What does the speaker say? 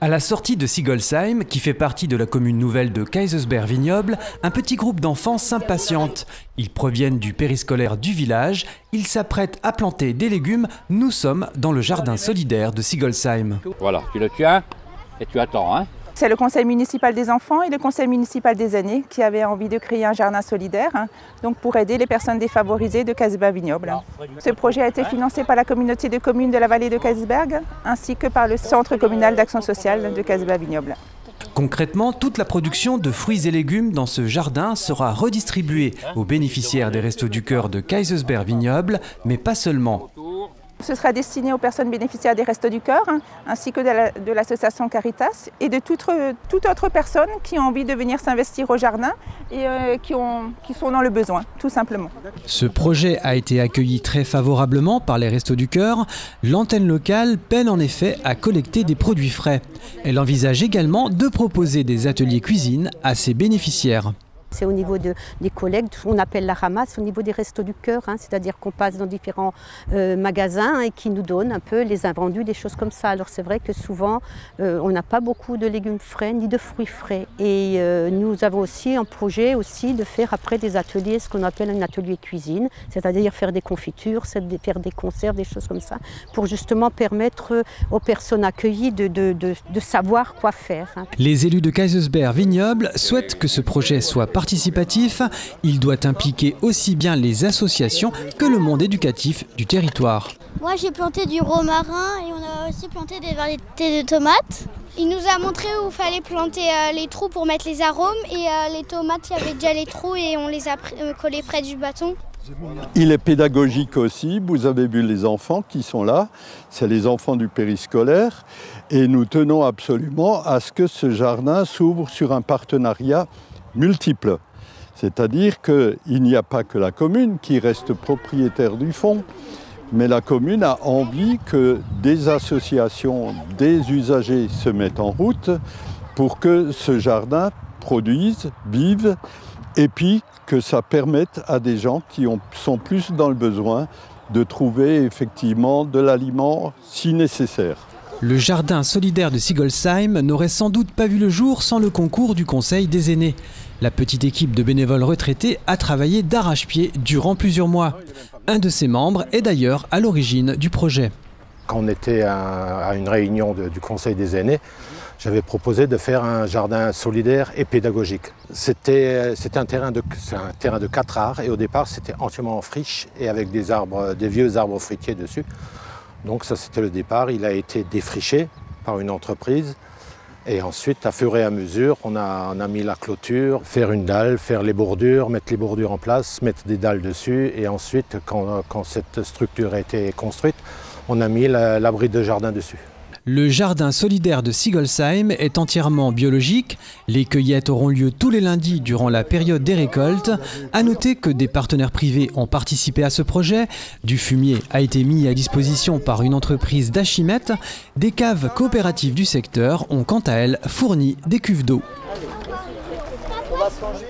À la sortie de Sigolsheim, qui fait partie de la commune nouvelle de Kaysersberg-Vignoble, un petit groupe d'enfants s'impatiente. Ils proviennent du périscolaire du village, ils s'apprêtent à planter des légumes. Nous sommes dans le jardin solidaire de Sigolsheim. Voilà, tu le tiens et tu attends. Hein. C'est le conseil municipal des enfants et le conseil municipal des aînés qui avaient envie de créer un jardin solidaire donc pour aider les personnes défavorisées de Kaysersberg-Vignoble. Ce projet a été financé par la communauté de communes de la vallée de Kaysersberg ainsi que par le centre communal d'action sociale de Kaysersberg-Vignoble. Concrètement, toute la production de fruits et légumes dans ce jardin sera redistribuée aux bénéficiaires des Restos du Cœur de Kaysersberg-Vignoble, mais pas seulement. Ce sera destiné aux personnes bénéficiaires des Restos du Cœur, ainsi que de l'association Caritas et de toute autre personne qui a envie de venir s'investir au jardin et qui sont dans le besoin, tout simplement. Ce projet a été accueilli très favorablement par les Restos du Cœur. L'antenne locale peine en effet à collecter des produits frais. Elle envisage également de proposer des ateliers cuisine à ses bénéficiaires. C'est au niveau des collectes, on appelle la ramasse, au niveau des Restos du Cœur, c'est-à-dire qu'on passe dans différents magasins et qui nous donnent un peu les invendus, des choses comme ça. Alors c'est vrai que souvent, on n'a pas beaucoup de légumes frais ni de fruits frais. Et nous avons aussi un projet aussi de faire après des ateliers, ce qu'on appelle un atelier cuisine, c'est-à-dire faire des confitures, faire des conserves, des choses comme ça, pour justement permettre aux personnes accueillies de savoir quoi faire. Les élus de Kaysersberg-Vignoble souhaitent que ce projet soit participatif, il doit impliquer aussi bien les associations que le monde éducatif du territoire. Moi j'ai planté du romarin et on a aussi planté des variétés de tomates. Il nous a montré où il fallait planter les trous pour mettre les arômes et les tomates, il y avait déjà les trous et on les a collés près du bâton. Il est pédagogique aussi, vous avez vu les enfants qui sont là, c'est les enfants du périscolaire et nous tenons absolument à ce que ce jardin s'ouvre sur un partenariat multiple. C'est-à-dire qu'il n'y a pas que la commune qui reste propriétaire du fonds, mais la commune a envie que des associations, des usagers se mettent en route pour que ce jardin produise, vive, et puis que ça permette à des gens qui sont plus dans le besoin de trouver effectivement de l'aliment si nécessaire. Le jardin solidaire de Sigolsheim n'aurait sans doute pas vu le jour sans le concours du conseil des aînés. La petite équipe de bénévoles retraités a travaillé d'arrache-pied durant plusieurs mois. Un de ses membres est d'ailleurs à l'origine du projet. Quand on était à une réunion du conseil des aînés, j'avais proposé de faire un jardin solidaire et pédagogique. C'était un terrain de 4 arts et au départ c'était entièrement en friche et avec des vieux arbres fruitiers dessus. Donc ça c'était le départ, il a été défriché par une entreprise et ensuite à fur et à mesure on a mis la clôture, faire une dalle, faire les bordures, mettre les bordures en place, mettre des dalles dessus et ensuite quand cette structure a été construite, on a mis l'abri de jardin dessus. Le jardin solidaire de Sigolsheim est entièrement biologique. Les cueillettes auront lieu tous les lundis durant la période des récoltes. À noter que des partenaires privés ont participé à ce projet. Du fumier a été mis à disposition par une entreprise d'Achimette. Des caves coopératives du secteur ont quant à elles fourni des cuves d'eau. On va se ranger.